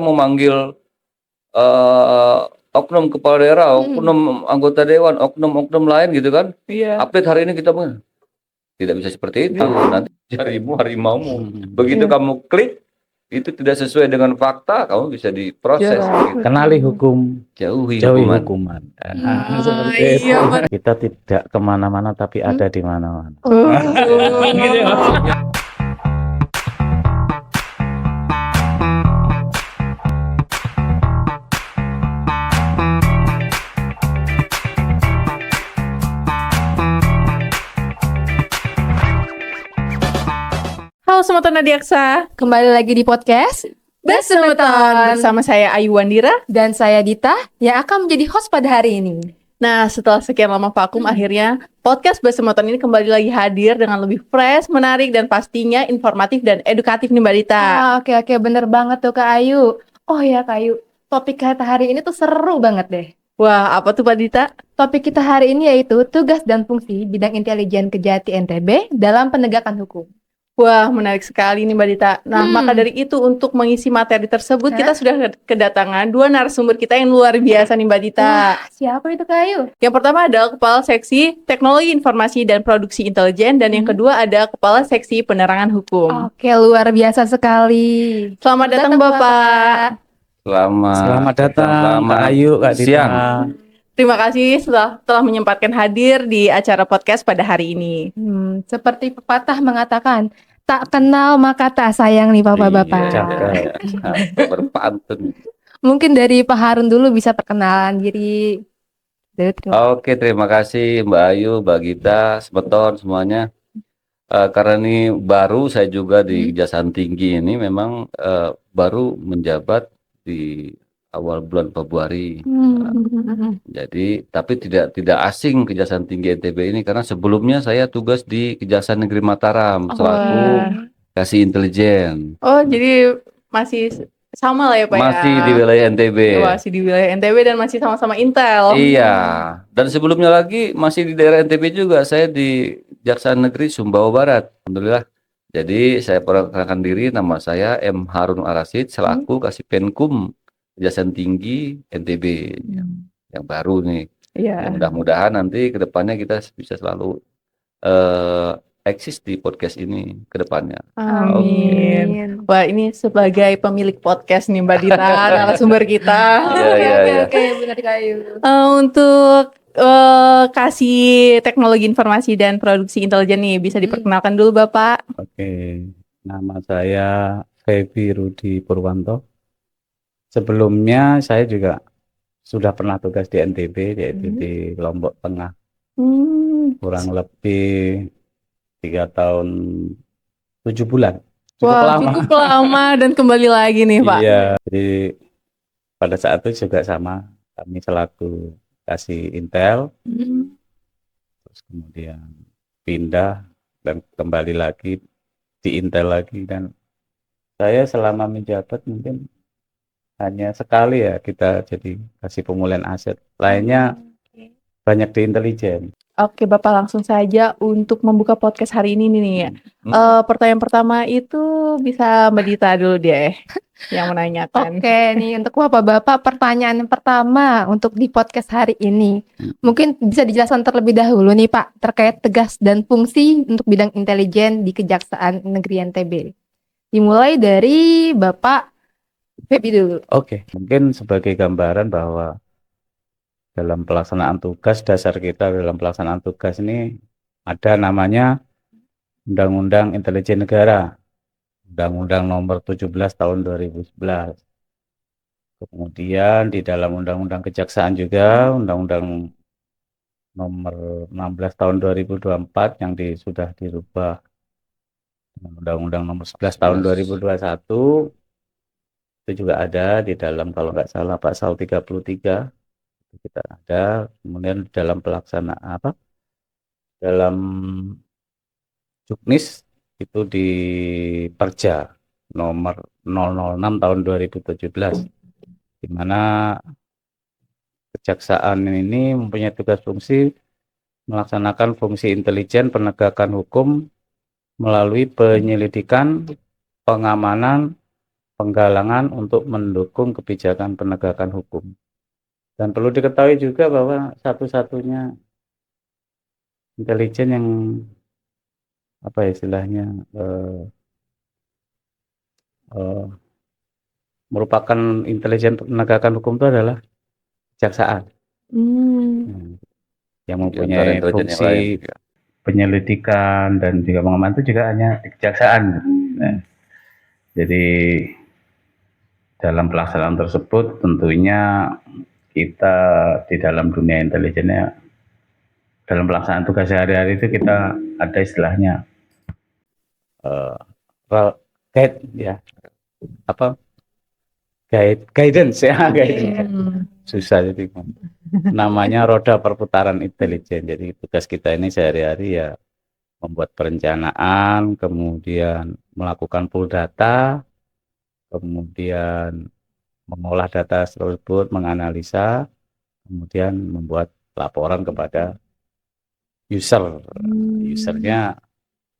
memanggil oknum kepala daerah, oknum anggota dewan, oknum-oknum lain gitu kan. Iya. Update hari ini kita tidak bisa seperti itu. Nanti harimaumu. Begitu kamu klik itu tidak sesuai dengan fakta, kamu bisa diproses. Gitu. Kenali hukum, Jauhi hukuman. Seperti itu. Iya, Pak. Kita tidak kemana-mana tapi ada di mana-mana. Gitu ya, Pak. Halo Sobat Nadiaksa, Kembali lagi di podcast Besemeton bersama saya Ayu Wandira. dan saya Dita yang akan menjadi host pada hari ini. Nah, setelah sekian lama vakum, akhirnya podcast Besemeton ini kembali lagi hadir dengan lebih fresh, menarik, dan pastinya informatif dan edukatif nih Mbak Dita. Oke, bener banget tuh Kak Ayu. Oh ya Kak Ayu, topik kita hari ini tuh seru banget deh. Wah, apa tuh Mbak Dita? Topik kita hari ini yaitu tugas dan fungsi bidang intelijen Kejati NTB dalam penegakan hukum. Wah, menarik sekali nih Mbak Dita. Nah, maka dari itu untuk mengisi materi tersebut, kita sudah kedatangan dua narasumber kita yang luar biasa nih Mbak Dita. Wah, siapa itu Kak Ayu? Yang pertama adalah Kepala Seksi Teknologi Informasi dan Produksi Intelijen, dan yang kedua ada Kepala Seksi Penerangan Hukum. Oke, luar biasa sekali. Selamat datang Bapak. Selamat datang Kak Ayu, Kak Dita. Siang. Terima kasih telah menyempatkan hadir di acara podcast pada hari ini. Seperti pepatah mengatakan, tak kenal maka tak sayang nih Bapak-bapak. Berpantun. Mungkin dari Pak Harun dulu bisa perkenalan diri. Oke, terima kasih Mbak Ayu, Mbak Gita, Semeton semuanya. Karena ini baru saya juga di Kejaksaan Tinggi ini memang baru menjabat di awal bulan Februari. Jadi tapi tidak asing Kejaksaan Tinggi NTB ini karena sebelumnya saya tugas di Kejaksaan Negeri Mataram selaku kasih intelijen. Oh, jadi masih sama lah ya Pak Masih ya? di wilayah NTB. Masih di wilayah NTB dan masih sama-sama Intel. Iya. Dan sebelumnya lagi masih di daerah NTB juga. Saya di Kejaksaan Negeri Sumbawa Barat. Alhamdulillah. Jadi saya perkenalkan diri, nama saya M. Harun Arasid selaku Kasih Penkum Kejaksaan Tinggi NTB yang baru nih. Iya. Ya, mudah-mudahan nanti ke depannya kita bisa selalu eksis di podcast ini ke depannya. Amin. Wah, ini sebagai pemilik podcast nih Mbak Dita, narasumber kita. Oke, benar Kak Ayu. Untuk kasih teknologi informasi dan produksi intelijen nih, bisa diperkenalkan dulu Bapak. Oke, nama saya Febi Rudi Purwanto. Sebelumnya saya juga sudah pernah tugas di NTB, yaitu di Lombok Tengah. Kurang lebih 3 tahun 7 bulan. Cukup lama dan kembali lagi nih Pak. Iya, jadi pada saat itu juga sama, kami selaku kasih Intel, terus kemudian pindah dan kembali lagi di Intel lagi, dan saya selama menjabat mungkin hanya sekali ya kita jadi kasih pemulihan aset, lainnya banyak di intelijen. Oke Bapak, langsung saja untuk membuka podcast hari ini nih ya. Pertanyaan pertama itu bisa Mbak Dita dulu deh yang menanyakan. Oke, nih untuk Bapak-bapak, pertanyaan yang pertama untuk di podcast hari ini. Mungkin bisa dijelaskan terlebih dahulu nih Pak, terkait tugas dan fungsi untuk bidang intelijen di Kejaksaan Negeri NTB. Dimulai dari Bapak Febi dulu. Oke, mungkin sebagai gambaran bahwa dalam pelaksanaan tugas, dasar kita dalam pelaksanaan tugas ini ada namanya Undang-Undang Intelijen Negara, Undang-Undang Nomor 17 Tahun 2011. Kemudian di dalam Undang-Undang Kejaksaan juga Undang-Undang Nomor 16 Tahun 2024 yang sudah dirubah dengan Undang-Undang Nomor 11 Tahun 2021. Itu juga ada di dalam, kalau nggak salah, pasal 33. Kita ada. Kemudian dalam pelaksanaan dalam Juknis itu di Perja nomor 006 tahun 2017, di mana Kejaksaan ini mempunyai tugas fungsi melaksanakan fungsi intelijen penegakan hukum melalui penyelidikan, pengamanan, penggalangan untuk mendukung kebijakan penegakan hukum. Dan perlu diketahui juga bahwa satu-satunya intelijen yang apa ya istilahnya eh, merupakan intelijen penegakan hukum itu adalah kejaksaan. Hmm. Yang Di antara mempunyai intelijen yang lain. fungsi penyelidikan dan juga pengaman itu juga hanya di kejaksaan. Nah, jadi dalam pelaksanaan tersebut tentunya kita di dalam dunia intelijennya dalam pelaksanaan tugas sehari-hari itu kita ada istilahnya guide ya apa guidance ya guidance. Susah jadi namanya roda perputaran intelijen. Jadi tugas kita ini sehari-hari ya membuat perencanaan, kemudian melakukan pool data, kemudian mengolah data tersebut, menganalisa, kemudian membuat laporan kepada user. Usernya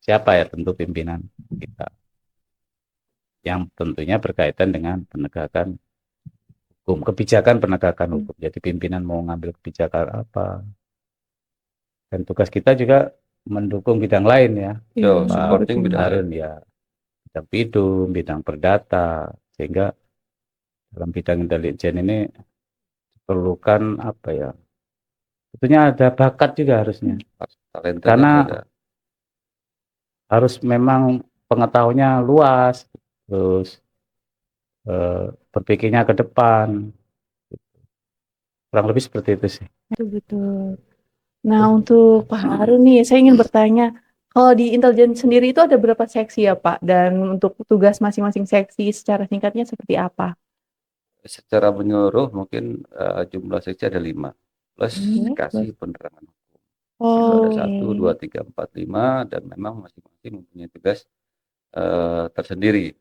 siapa ya? Tentu pimpinan kita. Yang tentunya berkaitan dengan penegakan hukum, kebijakan penegakan hukum. Jadi pimpinan mau ngambil kebijakan apa. Dan tugas kita juga mendukung bidang lain ya. Yo, Iya, supporting betul. bidang lain. Harun ya, bidang pidum, bidang perdata, sehingga dalam bidang intelijen ini diperlukan apa ya? Tentunya ada bakat juga harusnya. Talentanya Karena ada. harus memang pengetahuannya luas, terus berpikirnya ke depan. Kurang lebih seperti itu sih. Betul. Nah, untuk Pak Harun nih, saya ingin bertanya, kalau di intelijen sendiri itu ada berapa seksi ya, Pak? Dan untuk tugas masing-masing seksi secara singkatnya seperti apa? Secara menyeluruh mungkin jumlah seksi ada 5 plus kasih penerangan hukum. Itu ada 1, 2, 3, 4, 5 dan memang masing-masing mempunyai tugas tersendiri.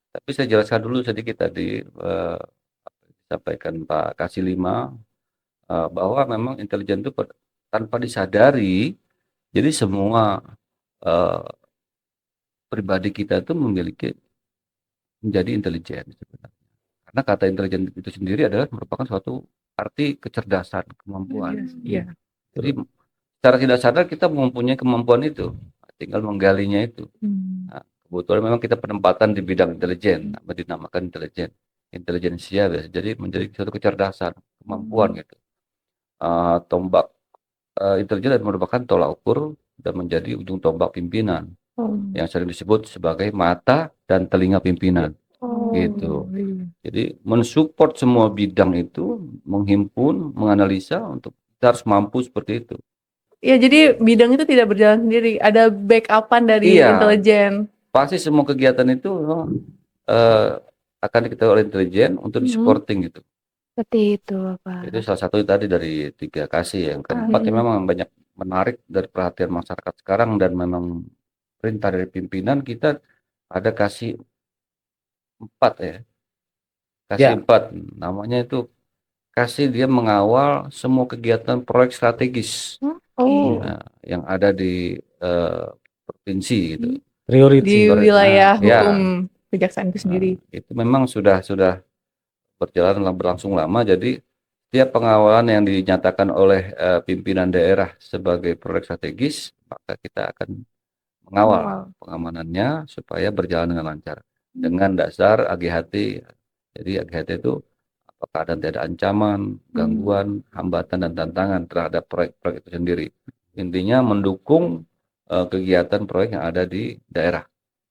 Tapi saya jelaskan dulu sedikit tadi disampaikan Pak Kasih 5 bahwa memang intelijen itu tanpa disadari, jadi semua pribadi kita itu memiliki menjadi intelijen sebenarnya. Karena kata intelijen itu sendiri adalah merupakan suatu arti kecerdasan, kemampuan. Iya. Jadi secara tidak sadar kita mempunyai kemampuan itu, tinggal menggalinya itu. Nah, kebetulan memang kita penempatan di bidang intelijen, dinamakan intelijensia biasa. Jadi menjadi suatu kecerdasan, kemampuan gitu. Tombak intelijen merupakan tolak ukur dan menjadi ujung tombak pimpinan yang sering disebut sebagai mata dan telinga pimpinan. Gitu. Jadi mensupport semua bidang itu, menghimpun, menganalisa untuk kita harus mampu seperti itu. Ya, jadi bidang itu tidak berjalan sendiri, ada backupan dari intelijen. Pasti semua kegiatan itu akan diketahui oleh intelijen untuk di-supporting gitu. Seperti itu, Pak. Itu salah satu tadi dari 3 kasih. Yang keempat yang memang banyak menarik dari perhatian masyarakat sekarang dan memang perintah dari pimpinan kita ada kasih 4 ya. Kasih 4 namanya itu kasih dia mengawal semua kegiatan proyek strategis yang ada di provinsi gitu. Di wilayah hukum kejaksaan itu sendiri. Itu memang sudah berlangsung lama, jadi setiap pengawalan yang dinyatakan oleh pimpinan daerah sebagai proyek strategis, maka kita akan mengawal pengamanannya supaya berjalan dengan lancar dengan dasar AGHT. Jadi AGHT itu apakah ada ancaman, gangguan, hambatan dan tantangan terhadap proyek-proyek itu sendiri. Intinya mendukung kegiatan proyek yang ada di daerah.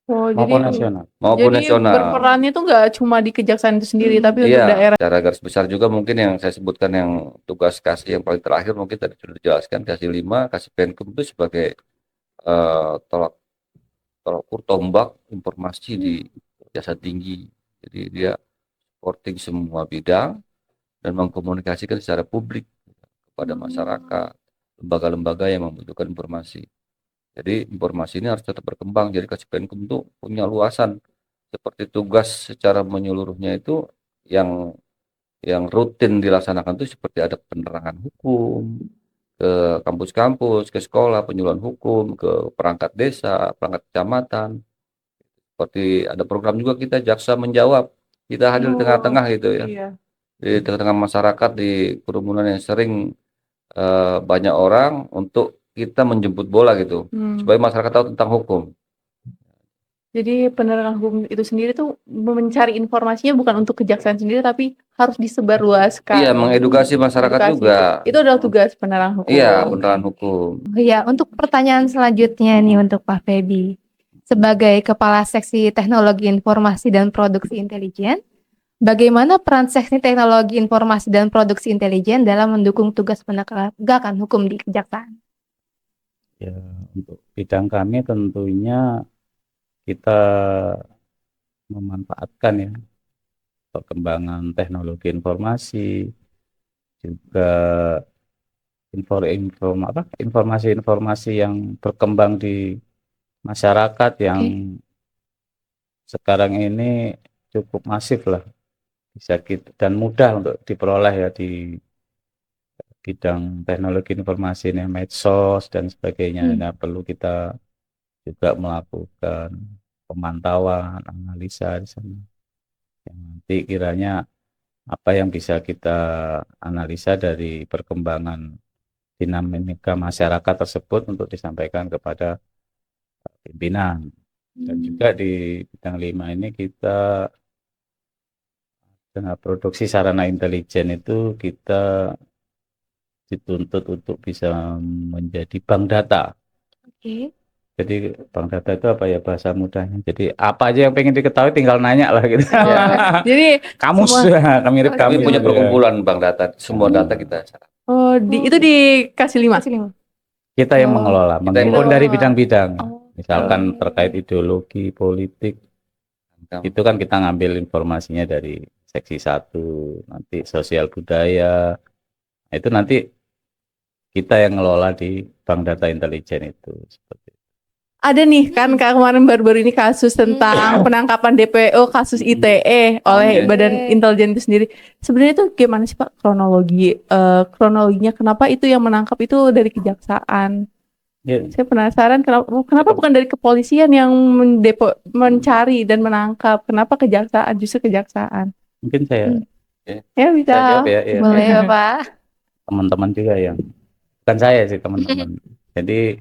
Maupun nasional. Jadi berperannya itu nggak cuma di kejaksaan itu sendiri, tapi untuk daerah. Secara garis besar juga mungkin yang saya sebutkan yang tugas kasih yang paling terakhir mungkin tadi sudah dijelaskan, kasih 5, kasih Penkum itu sebagai tolak ukur tombak informasi di Kejaksaan Tinggi. Jadi dia supporting semua bidang dan mengkomunikasikan secara publik kepada masyarakat, lembaga-lembaga yang membutuhkan informasi. Jadi informasi ini harus tetap berkembang. Jadi Kasih Penkum itu punya luasan seperti tugas secara menyeluruhnya itu yang rutin dilaksanakan itu seperti ada penerangan hukum ke kampus-kampus, ke sekolah, penyuluhan hukum, ke perangkat desa, perangkat kecamatan. Seperti ada program juga kita Jaksa Menjawab. kita hadir di Oh, tengah-tengah gitu ya, iya. di tengah-tengah masyarakat di kerumunan yang sering banyak orang untuk kita menjemput bola gitu, supaya masyarakat tahu tentang hukum. Jadi penerangan hukum itu sendiri tuh mencari informasinya bukan untuk kejaksaan sendiri, tapi harus disebarluaskan. Iya, mengedukasi masyarakat Edukasi. juga. Itu adalah tugas penerangan hukum. Iya, penerangan hukum. Oh iya, untuk pertanyaan selanjutnya nih untuk Pak Feby. Sebagai Kepala Seksi Teknologi Informasi dan Produksi Intelijen, bagaimana peran Seksi Teknologi Informasi dan Produksi Intelijen dalam mendukung tugas penegakan hukum di kejaksaan? Ya, untuk bidang kami tentunya kita memanfaatkan ya perkembangan teknologi informasi, juga informasi-informasi yang berkembang di masyarakat yang sekarang ini cukup masif lah, bisa kita dan mudah untuk diperoleh ya di bidang teknologi informasi ini, medsos dan sebagainya. Nah, perlu kita juga melakukan pemantauan, analisa di sana. Yang nanti kiranya apa yang bisa kita analisa dari perkembangan dinamika masyarakat tersebut untuk disampaikan kepada pimpinan. Dan juga di bidang 5 ini kita dengan produksi sarana intelijen itu kita dituntut untuk bisa menjadi bank data. Oke. Jadi bank data itu apa ya bahasa mudahnya. Jadi apa aja yang pengen diketahui tinggal nanya lah gitu. Jadi Kamus, mirip Kami kamus punya gitu ya. perkumpulan bank data, semua data kita. itu dikasih 5. Kita yang mengelola, Kita yang menghimpun dari mengelola. bidang-bidang. Misalkan terkait ideologi, politik, itu kan kita ngambil informasinya dari seksi 1, nanti sosial budaya. Itu nanti kita yang ngelola di bank data intelijen itu. Seperti itu. Ada nih kan kemarin baru-baru ini kasus tentang penangkapan DPO kasus ITE oleh Badan Intelijen itu sendiri. Sebenarnya itu gimana sih Pak kronologinya kenapa itu yang menangkap itu dari kejaksaan? Ya, Saya penasaran kenapa bukan dari kepolisian yang mencari dan menangkap, kenapa kejaksaan justru kejaksaan? mungkin saya Ya bisa. saya jawab ya, ya. Boleh ya Pak. Teman-teman juga yang bukan saya sih teman-teman. Jadi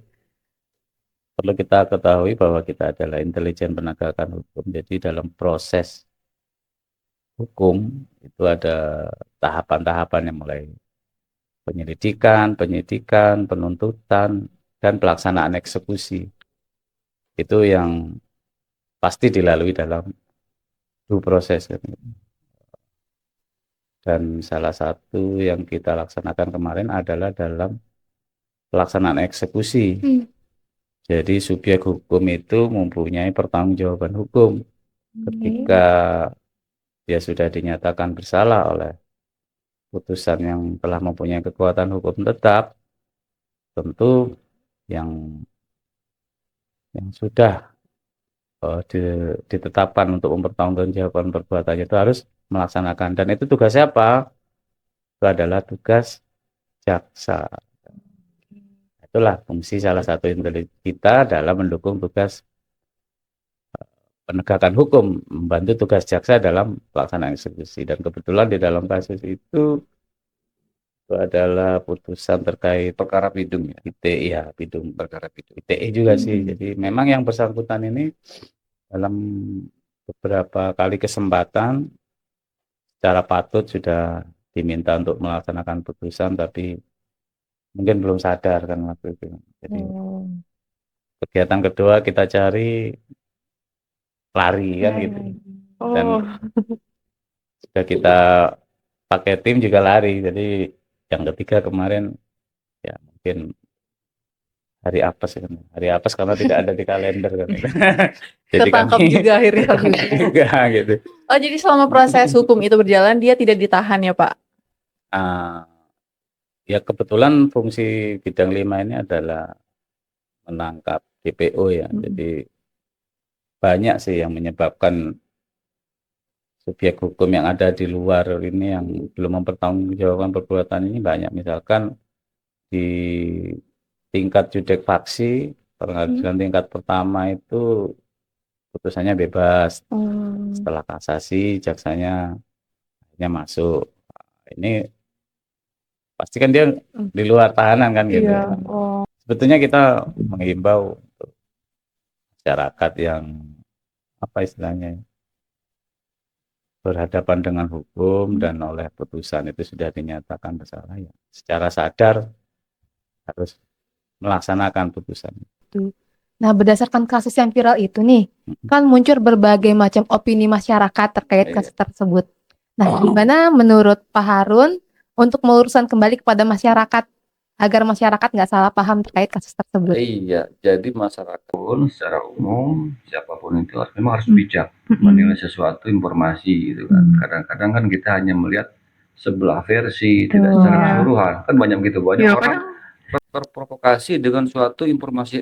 perlu kita ketahui bahwa kita adalah intelijen penegakan hukum. Jadi dalam proses hukum itu ada tahapan-tahapan yang mulai penyelidikan, penyidikan, penuntutan, dan pelaksanaan eksekusi. Itu yang pasti dilalui dalam due process. Dan salah satu yang kita laksanakan kemarin adalah dalam pelaksanaan eksekusi. Jadi subjek hukum itu mempunyai pertanggungjawaban hukum ketika dia sudah dinyatakan bersalah oleh putusan yang telah mempunyai kekuatan hukum tetap. Tentu yang sudah ditetapkan untuk mempertanggungjawabkan perbuatannya itu harus melaksanakan, dan itu tugas siapa? Itu adalah tugas jaksa. Itulah fungsi salah satu intelijen kita dalam mendukung tugas penegakan hukum, membantu tugas jaksa dalam pelaksanaan eksekusi. Dan kebetulan di dalam kasus itu adalah putusan terkait Perkara pidum ya. ITE ya, pidum Perkara pidum. ITE juga sih. Jadi memang yang bersangkutan ini dalam beberapa kali kesempatan secara patut sudah diminta untuk melaksanakan putusan, tapi mungkin belum sadar kan waktu itu. Jadi kegiatan kedua kita cari lari kan gitu. Dan sudah kita pakai tim juga lari. Jadi yang ketiga kemarin ya mungkin hari apes kan. Hari apes karena tidak ada di kalender kan. Jadi tertangkap kami juga akhirnya. juga gitu. Oh jadi selama proses hukum itu berjalan dia tidak ditahan ya Pak? Ya kebetulan fungsi bidang 5 ini adalah menangkap DPO ya. Jadi banyak sih yang menyebabkan subjek hukum yang ada di luar ini yang belum mempertanggungjawabkan perbuatan ini banyak. Misalkan di tingkat judek faksi, pengadilan tingkat pertama itu putusannya bebas. Hmm. Setelah kasasi, jaksanya akhirnya masuk. Ini pasti kan dia di luar tahanan kan gitu. Iya. Oh. Sebetulnya kita menghimbau untuk masyarakat yang apa istilahnya berhadapan dengan hukum dan oleh putusan itu sudah dinyatakan bersalah ya, secara sadar harus melaksanakan putusan. Nah, berdasarkan kasus yang viral itu nih, kan muncul berbagai macam opini masyarakat terkait kasus tersebut. Nah, gimana menurut Pak Harun untuk meluruskan kembali kepada masyarakat agar masyarakat nggak salah paham terkait kasus tersebut? Iya, jadi masyarakat pun secara umum siapapun itu memang harus bijak menilai sesuatu informasi gitu kan. Kadang-kadang kan kita hanya melihat sebelah versi, tidak secara keseluruhan. Kan banyak gitu, banyak orang terprovokasi dengan suatu informasi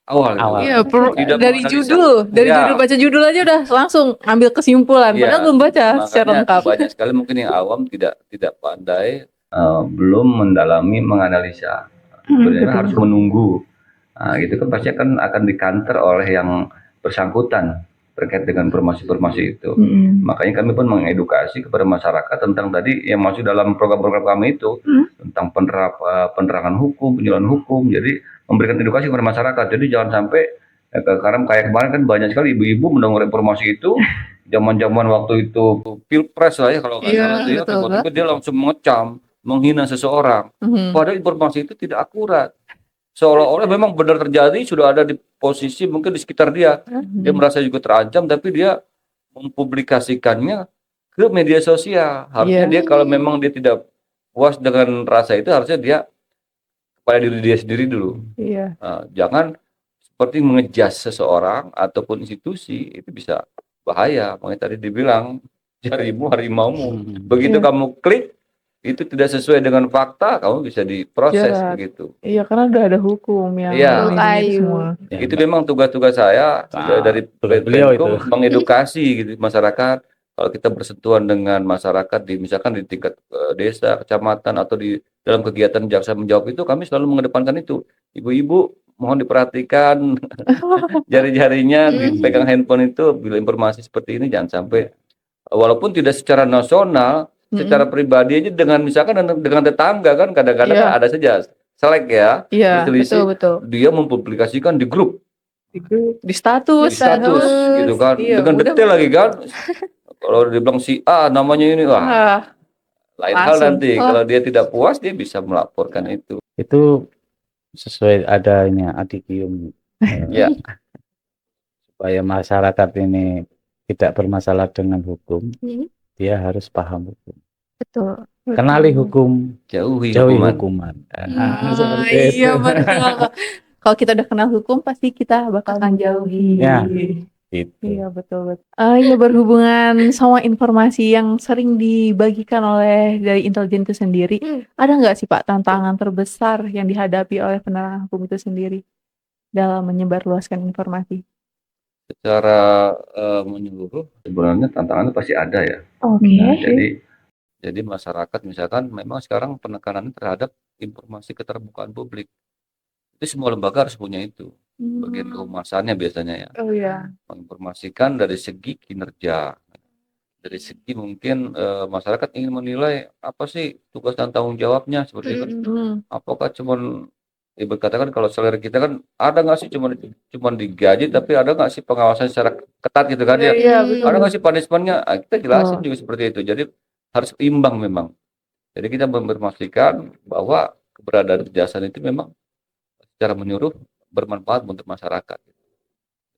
awal gitu. Awal. Iya, Tidak dari menganalisa. judul, Ya. baca judul aja udah langsung ambil kesimpulan. Iya, Padahal belum baca secara makanya lengkap. banyak sekali mungkin yang awam tidak pandai, belum mendalami menganalisa. Sebenarnya harus menunggu. Nah, itu kan pasti akan dikanter oleh yang bersangkutan terkait dengan informasi-informasi itu. Makanya kami pun mengedukasi kepada masyarakat tentang tadi yang masuk dalam program-program kami itu tentang penerangan hukum, penyuluhan hukum. Jadi memberikan edukasi kepada masyarakat. Jadi jangan sampai karena kayak kemarin kan banyak sekali ibu-ibu mendengar informasi itu zaman-zaman waktu itu pilpres lah ya kalau nggak Iya, salah itu ya, betul, tiba-tiba dia langsung mengecam, menghina seseorang. Padahal informasi itu tidak akurat. Seolah-olah memang benar terjadi, sudah ada di posisi mungkin di sekitar dia. Dia merasa juga terancam, tapi dia mempublikasikannya ke media sosial. Harusnya dia kalau memang dia tidak puas dengan rasa itu, harusnya dia kepada diri dia sendiri dulu. Iya. Jangan seperti mengejas seseorang ataupun institusi, itu bisa bahaya. Makanya tadi dibilang jarimu harimaumu. Begitu kamu klik itu tidak sesuai dengan fakta, kamu bisa diproses begitu. Iya, karena udah ada hukum yang melindungi semua. Itu memang tugas-tugas saya dari beliau itu mengedukasi gitu masyarakat. Kalau kita bersentuhan dengan masyarakat misalkan di tingkat desa, kecamatan atau di dalam kegiatan jaksa menjawab itu, kami selalu mengedepankan itu. Ibu-ibu mohon diperhatikan jari-jarinya dipegang handphone itu bila informasi seperti ini jangan sampai, walaupun tidak secara nasional, secara pribadi aja dengan misalkan dengan tetangga kan kadang-kadang kan ada saja selek ya, berselisih, betul. dia mempublikasikan di grup, di status gitu kan, dengan detail lagi kan. Kalau dia bilang si A namanya ini, wah lain hal nanti. Kalau dia tidak puas, dia bisa melaporkan itu. Itu sesuai adanya adikium Ya. supaya masyarakat ini tidak bermasalah dengan hukum, dia harus paham hukum. Betul. Kenali hukum, Jauhi hukuman. Iya betul. Kalau kita udah kenal hukum, pasti kita bakalan jauhi. Ya. Gitu. Iya betul. Ya berhubungan sama informasi yang sering dibagikan oleh dari intelijen itu sendiri, ada nggak sih Pak tantangan terbesar yang dihadapi oleh penerangan hukum itu sendiri dalam menyebarluaskan informasi? Secara menyeluruh sebenarnya tantangannya pasti ada ya. Nah, jadi masyarakat misalkan memang sekarang penekanannya terhadap informasi keterbukaan publik. Itu semua lembaga harus punya itu. Bagian kehumasannya biasanya ya. Oh iya. Menginformasikan dari segi kinerja. Dari segi mungkin masyarakat ingin menilai apa sih tugas dan tanggung jawabnya seperti itu. Apakah cuman berkatakan kalau selera kita kan ada nggak sih cuman digaji, tapi ada nggak sih pengawasan secara ketat gitu kan ya? Ada nggak sih punishment-nya? Kita jelasin juga seperti itu. Jadi harus imbang memang. Jadi kita memastikan bahwa keberadaan kejaksaan itu memang secara menyeluruh bermanfaat untuk masyarakat.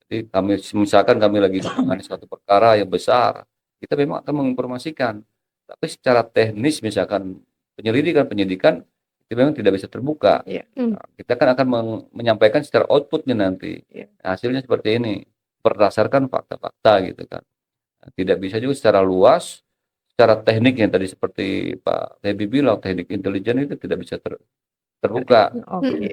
Jadi misalkan kami lagi menangani suatu perkara yang besar, kita memang akan menginformasikan. Tapi secara teknis misalkan penyidikan itu memang tidak bisa terbuka. Nah, kita kan akan menyampaikan secara outputnya nanti. Hasilnya seperti ini, berdasarkan fakta-fakta gitu kan. Nah, tidak bisa juga secara luas, secara teknik yang tadi seperti Pak Tebi bilang, teknik intelijen itu tidak bisa terbuka.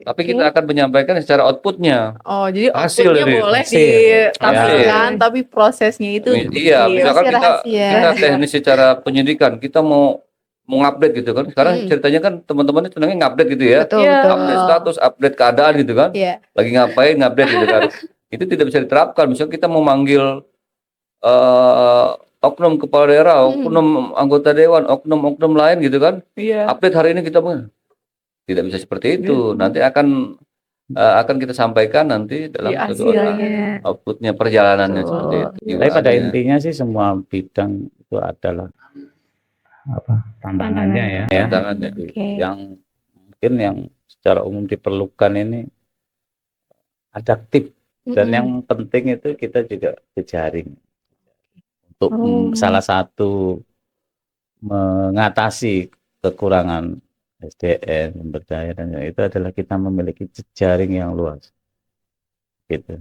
Tapi kita akan menyampaikan secara outputnya. Oh, jadi hasil outputnya boleh ditampilkan, tapi prosesnya itu iya, misalkan kita teknis secara penyidikan, kita mau ngupdate gitu kan. Sekarang ceritanya kan teman-teman itu senangnya ngupdate gitu ya. Betul. Update status, update keadaan gitu kan. Lagi ngapain ngupdate gitu kan. itu tidak bisa diterapkan. Misalnya kita mau manggil oknum kepala daerah, oknum anggota dewan, oknum-oknum lain gitu kan. Iya. Update hari ini kita tidak bisa seperti itu. Nanti akan kita sampaikan nanti dalam Iya, suatu hasilnya. outputnya perjalanannya Betul. seperti itu. Tapi pada Jiwaannya. intinya sih semua bidang itu adalah tantangannya ya. Tantangannya. Oke. Yang mungkin yang secara umum diperlukan ini adaptif, dan yang penting itu kita juga jejaring untuk salah satu mengatasi kekurangan SDM, sumber daya, dan itu adalah kita memiliki jejaring yang luas gitu.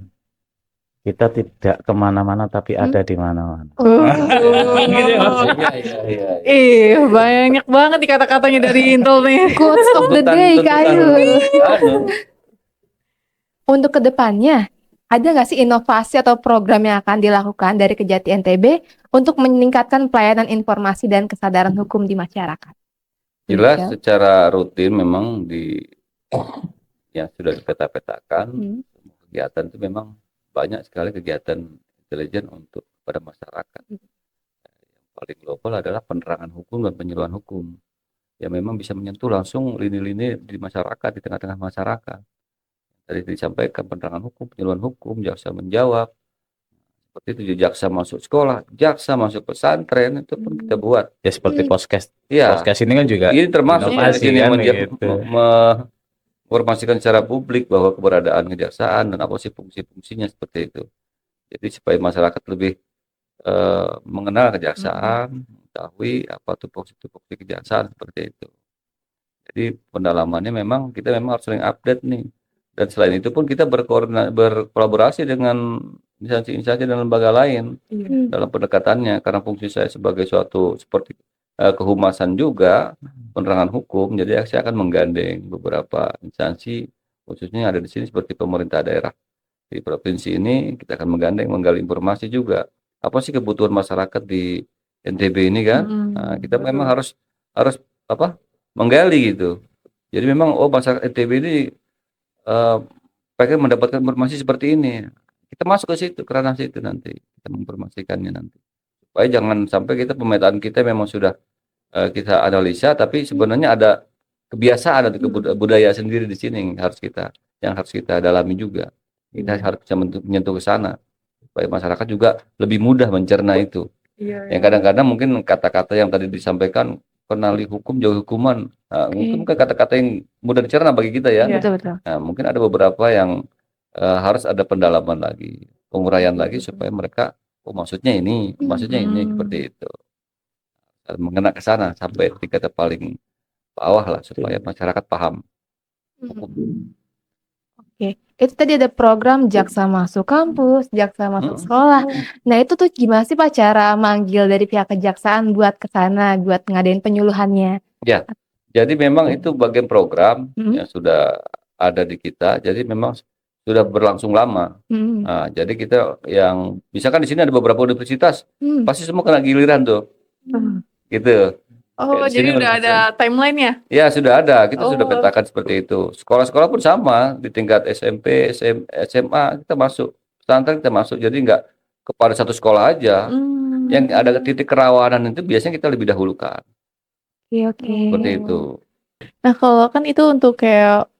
Kita tidak kemana-mana tapi ada di mana-mana. Iya, iya. Banyak banget nih kata-katanya dari Intel nih. Quotes of the day, Kak Ayu. Anu, Untuk kedepannya, ada nggak sih inovasi atau program yang akan dilakukan dari Kejati NTB untuk meningkatkan pelayanan informasi dan kesadaran hukum di masyarakat? jelas secara rutin memang yang sudah dipeta-petakan kegiatan itu memang banyak sekali kegiatan intelijen untuk pada masyarakat. Yang paling global adalah penerangan hukum dan penyuluhan hukum yang memang bisa menyentuh langsung lini-lini di masyarakat, di tengah-tengah masyarakat. Tadi disampaikan penerangan hukum, penyuluhan hukum, jaksa menjawab, seperti itu, jaksa masuk sekolah, jaksa masuk pesantren, itu pun kita buat. Ya seperti podcast. Ya, Podcast ini kan juga ini termasuk inovasi ini kan, yang gitu. menginformasikan secara publik bahwa keberadaan kejaksaan dan apa sih fungsi-fungsinya seperti itu. Jadi supaya masyarakat lebih mengenal kejaksaan, mengetahui apa tuh fungsi kejaksaan seperti itu. Jadi pendalamannya memang kita memang harus sering update nih. Dan selain itu pun kita berkolaborasi dengan instansi-instansi dan lembaga lain dalam pendekatannya, karena fungsi saya sebagai suatu seperti kehumasan juga, penerangan hukum, jadi saya akan menggandeng beberapa instansi khususnya yang ada di sini seperti pemerintah daerah di provinsi ini. Kita akan menggandeng, menggali informasi juga apa sih kebutuhan masyarakat di NTB ini kan. Nah, kita memang harus menggali gitu. Jadi memang masyarakat NTB ini pengen mendapatkan informasi seperti ini. Kita masuk ke situ, ke ranah situ nanti kita menginformasikannya nanti. Supaya jangan sampai pemetaan kita memang sudah kita analisa, tapi sebenarnya ada kebiasaan, ada budaya sendiri di sini yang harus kita dalami juga. Kita harus bisa menyentuh ke sana supaya masyarakat juga lebih mudah mencerna itu. Yang kadang-kadang mungkin kata-kata yang tadi disampaikan, kenali hukum, jauh hukuman. Nah, mungkin kata-kata yang mudah dicerna bagi kita ya. Betul-betul. Nah, mungkin ada beberapa yang harus ada pendalaman lagi, penguraian lagi supaya mereka, maksudnya ini seperti itu. Mengena ke sana sampai tingkat paling bawah lah supaya masyarakat paham. Oke, itu tadi ada program jaksa masuk kampus, jaksa masuk sekolah. Nah itu tuh gimana sih Pak cara manggil dari pihak kejaksaan buat ke sana, buat ngadain penyuluhannya? Ya, jadi memang itu bagian program yang sudah ada di kita. Jadi memang sudah berlangsung lama. Nah, jadi kita yang misalkan di sini ada beberapa universitas, pasti semua kena giliran tuh, gitu. Oh, di sini jadi udah ada timeline-nya? Ya sudah ada, kita sudah petakan seperti itu. Sekolah-sekolah pun sama, di tingkat SMP, SMA kita masuk, pesantren kita masuk. Jadi nggak kepada satu sekolah aja. Yang ada titik kerawanan itu biasanya kita lebih dahulukan. Oke. Seperti itu. Nah, kalau kan itu untuk kayak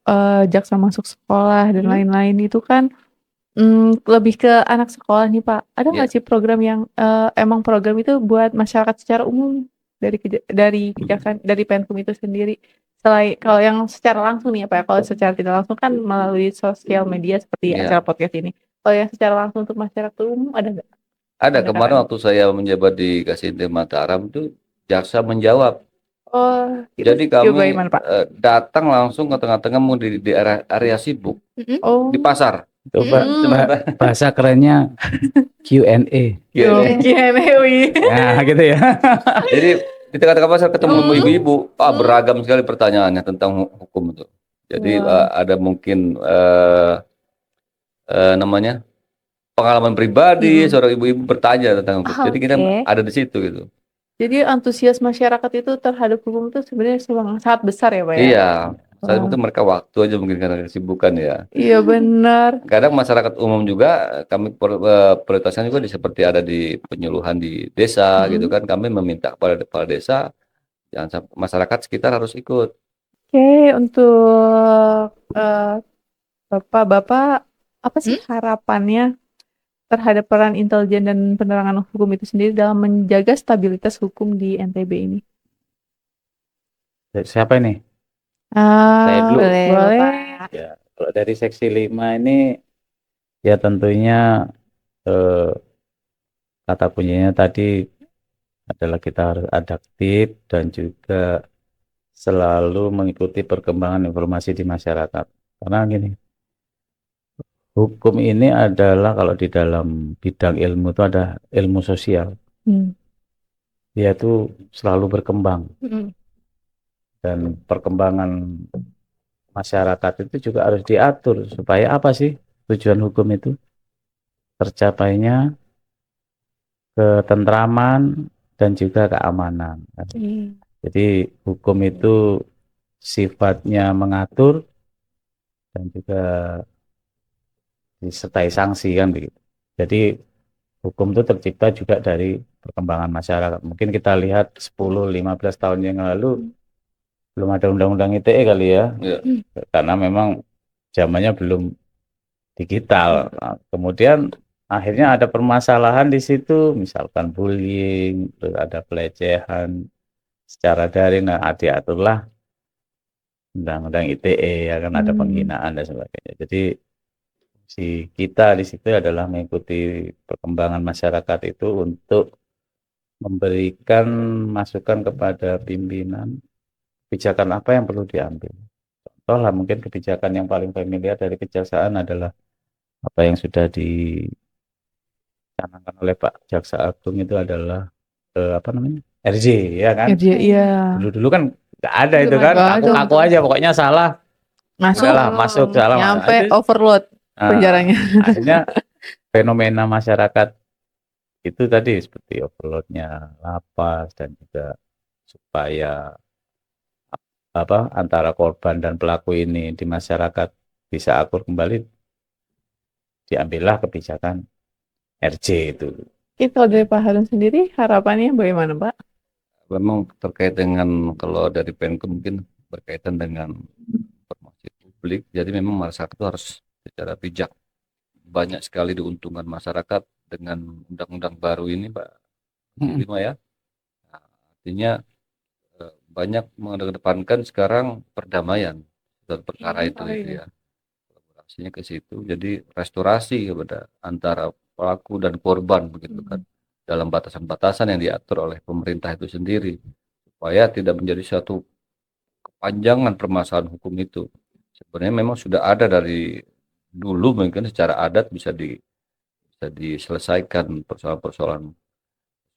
jaksa masuk sekolah dan lain-lain itu kan lebih ke anak sekolah nih Pak. Ada nggak sih program yang emang program itu buat masyarakat secara umum dari kejaksaan, dari Penkum itu sendiri? Selain kalau yang secara langsung nih ya Pak, kalau secara tidak langsung kan melalui sosial media seperti acara podcast ini. Kalau yang secara langsung untuk masyarakat umum ada nggak? Ada, kemarin waktu saya menjabat di KSINT Mataram itu jaksa menjawab. Oh, jadi kami bagaimana, Pak? datang langsung ke tengah-tengah di area sibuk di pasar. Coba bahasa kerennya Q&A. Nah, gitu ya. Jadi di tengah-tengah pasar ketemu ibu-ibu, beragam sekali pertanyaannya tentang hukum itu. Jadi ada mungkin namanya pengalaman pribadi, seorang ibu-ibu bertanya tentang hukum. Jadi kita ada di situ gitu. Jadi antusias masyarakat itu terhadap hukum itu sebenarnya sangat besar ya Pak ya? Iya, Saya mungkin mereka waktu aja mungkin karena kesibukan ya. Iya benar. Kadang masyarakat umum juga kami prioritaskan juga seperti ada di penyuluhan di desa gitu kan. Kami meminta kepada kepala desa jangan sampai masyarakat sekitar harus ikut. Oke, untuk Bapak-Bapak, apa sih harapannya terhadap peran intelijen dan penerangan hukum itu sendiri dalam menjaga stabilitas hukum di NTB ini? Siapa ini? Saya dulu. Boleh, Boleh. Bapak. Ya, kalau dari seksi 5 ini ya tentunya eh, kata kuncinya tadi adalah kita harus adaptif dan juga selalu mengikuti perkembangan informasi di masyarakat. Karena gini, hukum ini adalah kalau di dalam bidang ilmu itu ada ilmu sosial. Hmm. Dia itu selalu berkembang Mm-mm. dan perkembangan masyarakat itu juga harus diatur supaya apa sih tujuan hukum itu? Tercapainya ketentraman dan juga keamanan. Jadi hukum itu sifatnya mengatur dan juga disertai sanksi kan begitu. Jadi hukum itu tercipta juga dari perkembangan masyarakat. Mungkin kita lihat 10-15 tahun yang lalu belum ada undang-undang ITE kali ya. Ya. Karena memang zamannya belum digital. Nah, kemudian akhirnya ada permasalahan di situ, misalkan bullying, terus ada pelecehan secara daring, nah diaturlah undang-undang ITE, ya kan ada penghinaan dan sebagainya. Jadi si kita di situ adalah mengikuti perkembangan masyarakat itu untuk memberikan masukan kepada pimpinan kebijakan apa yang perlu diambil. Contoh lah mungkin kebijakan yang paling familiar dari kejaksaan adalah apa yang sudah dicanangkan oleh Pak Jaksa Agung itu adalah apa namanya RJ ya kan. Iya. Dulu-dulu kan nggak ada itu Belum kan, ada. kaku-kaku aja pokoknya salah. Masuk, Udahlah, masuk salah. nyampe Itu, overload penjaranya. akhirnya fenomena masyarakat itu tadi seperti overloadnya lapas dan juga supaya apa antara korban dan pelaku ini di masyarakat bisa akur kembali, diambillah kebijakan RJ itu. Itu dari Pak Harun sendiri harapannya bagaimana, Pak? Memang terkait dengan kalau dari Penkum mungkin berkaitan dengan informasi publik. Jadi memang masyarakat itu harus secara bijak. Banyak sekali diuntungkan masyarakat dengan undang-undang baru ini, Pak. Lima ya. Nah, artinya banyak mengedepankan sekarang perdamaian dan perkara itu gitu ya. Kolaborasinya ke situ. Jadi restorasi kepada antara pelaku dan korban begitu kan. Dalam batasan-batasan yang diatur oleh pemerintah itu sendiri supaya tidak menjadi suatu kepanjangan permasalahan hukum itu. Sebenarnya memang sudah ada dari dulu mungkin secara adat bisa diselesaikan persoalan-persoalan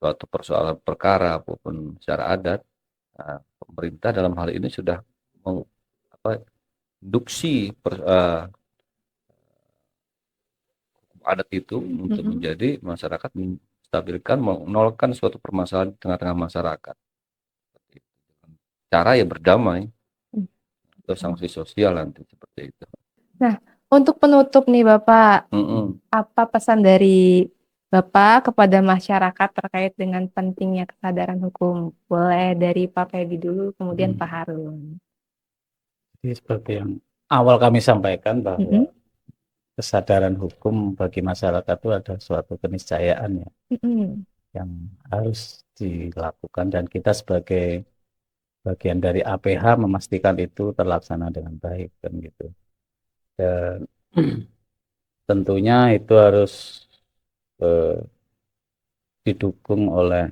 suatu persoalan perkara maupun secara adat. Nah, pemerintah dalam hal ini sudah menginduksi adat itu untuk menjadi masyarakat menstabilkan, menolkan suatu permasalahan di tengah-tengah masyarakat. Cara ya berdamai atau sanksi sosial nanti seperti itu. Nah, untuk penutup nih Bapak, apa pesan dari Bapak kepada masyarakat terkait dengan pentingnya kesadaran hukum? Boleh dari Pak Feby dulu, kemudian Pak Harun. Jadi seperti yang awal kami sampaikan bahwa kesadaran hukum bagi masyarakat itu ada suatu keniscayaan ya, yang harus dilakukan dan kita sebagai bagian dari APH memastikan itu terlaksana dengan baik kan gitu. Dan tentunya itu harus didukung oleh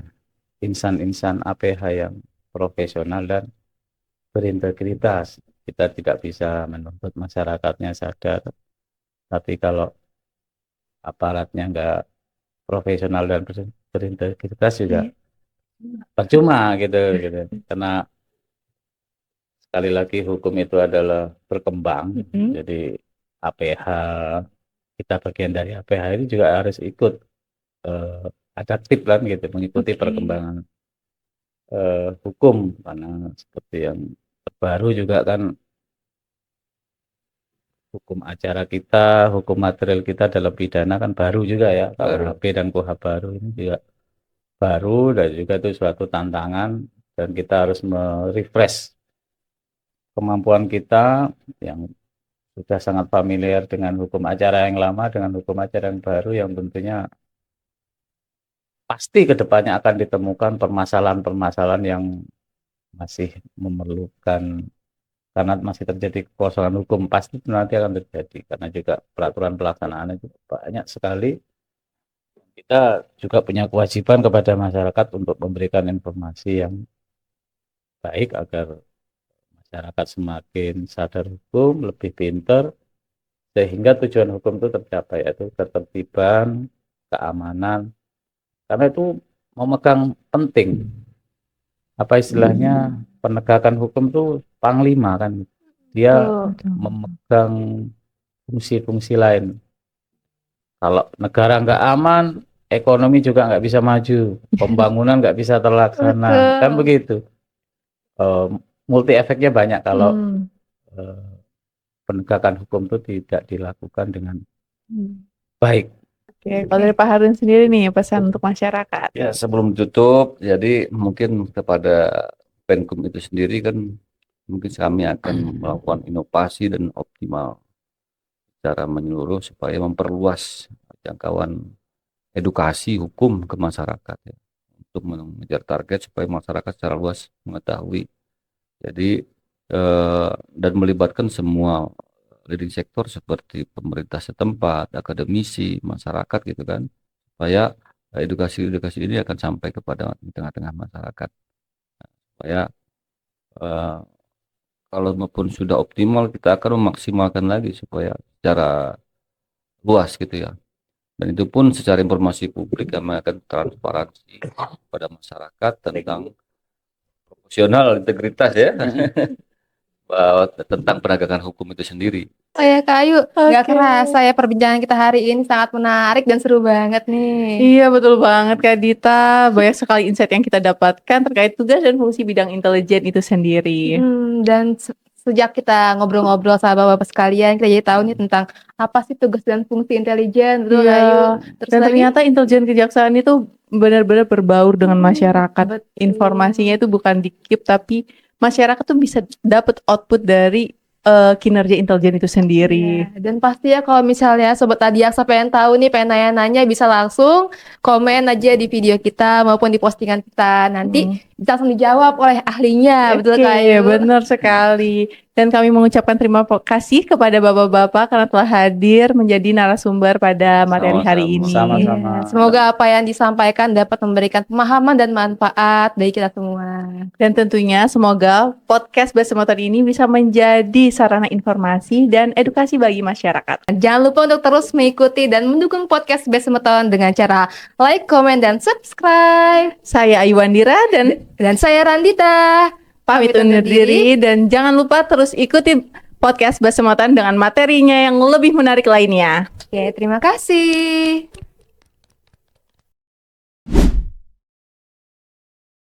insan-insan APH yang profesional dan berintegritas. Kita tidak bisa menuntut masyarakatnya sadar, tapi kalau aparatnya nggak profesional dan berintegritas juga percuma gitu. Karena sekali lagi hukum itu adalah berkembang, jadi APH, kita bagian dari APH ini juga harus ikut adaptif kan gitu, mengikuti perkembangan hukum, karena seperti yang terbaru juga kan hukum acara kita, hukum material kita dalam pidana kan baru juga ya. Baru. KUHP dan KUHP baru ini juga baru, dan juga itu suatu tantangan, dan kita harus merefresh kemampuan kita yang sudah sangat familiar dengan hukum acara yang lama dengan hukum acara yang baru, yang tentunya pasti kedepannya akan ditemukan permasalahan-permasalahan yang masih memerlukan, karena masih terjadi kekosongan hukum, pasti itu nanti akan terjadi, karena juga peraturan pelaksanaannya juga banyak sekali. Kita juga punya kewajiban kepada masyarakat untuk memberikan informasi yang baik agar masyarakat semakin sadar hukum, lebih pintar, sehingga tujuan hukum itu tercapai, yaitu ketertiban, keamanan. Karena itu memegang penting. Apa istilahnya, penegakan hukum itu panglima kan. Dia memegang fungsi-fungsi lain. Kalau negara nggak aman, ekonomi juga nggak bisa maju, pembangunan nggak bisa terlaksana, kan begitu. Multi efeknya banyak kalau penegakan hukum itu tidak dilakukan dengan baik. Oke, kalau dari Pak Harun sendiri nih pesan untuk masyarakat. Ya, sebelum tutup, jadi mungkin kepada Penkum itu sendiri kan mungkin kami akan melakukan inovasi dan optimal secara menyeluruh supaya memperluas jangkauan edukasi hukum ke masyarakat ya, untuk mengejar target supaya masyarakat secara luas mengetahui. Jadi dan melibatkan semua leading sektor seperti pemerintah setempat, akademisi, masyarakat gitu kan, supaya edukasi ini akan sampai kepada tengah-tengah masyarakat. Supaya kalau maupun sudah optimal, kita akan memaksimalkan lagi supaya secara luas gitu ya. Dan itu pun secara informasi publik kami akan transparansi pada masyarakat tentang profesional, integritas ya, tentang penegakan hukum itu sendiri. Oh ya Kak Ayu, nggak Oke. kerasa ya perbincangan kita hari ini sangat menarik dan seru banget nih. Iya betul banget Kak Dita, banyak sekali insight yang kita dapatkan terkait tugas dan fungsi bidang intelijen itu sendiri. Dan sejak kita ngobrol-ngobrol sama Bapak sekalian, kita jadi tahu nih tentang apa sih tugas dan fungsi intelijen, betul Kak Ayu? Iya, Terus dan lagi, ternyata intelijen kejaksaan itu benar-benar berbaur dengan masyarakat. betul. Informasinya itu bukan di-keep, tapi masyarakat tuh bisa dapat output dari kinerja intelijen itu sendiri. Iya, dan pasti ya kalau misalnya Sobat Adiaksa pengen tahu nih, pengen nanya-nanya, bisa langsung komen aja di video kita maupun di postingan kita. Nanti bisa langsung dijawab oleh ahlinya, betul Oke, Kak Ayu? benar sekali. Dan kami mengucapkan terima kasih kepada bapak-bapak karena telah hadir menjadi narasumber pada materi hari ini. Sama-sama. Semoga apa yang disampaikan dapat memberikan pemahaman dan manfaat bagi kita semua. Dan tentunya semoga podcast Bahasa Motor ini bisa menjadi sarana informasi dan edukasi bagi masyarakat. Jangan lupa untuk terus mengikuti dan mendukung podcast Best Metawan dengan cara like, comment, dan subscribe. Saya Ayu Wandira dan saya Randita. pamit undur diri, dan jangan lupa terus ikuti podcast Bahasa Motor dengan materinya yang lebih menarik lainnya. Oke, terima kasih.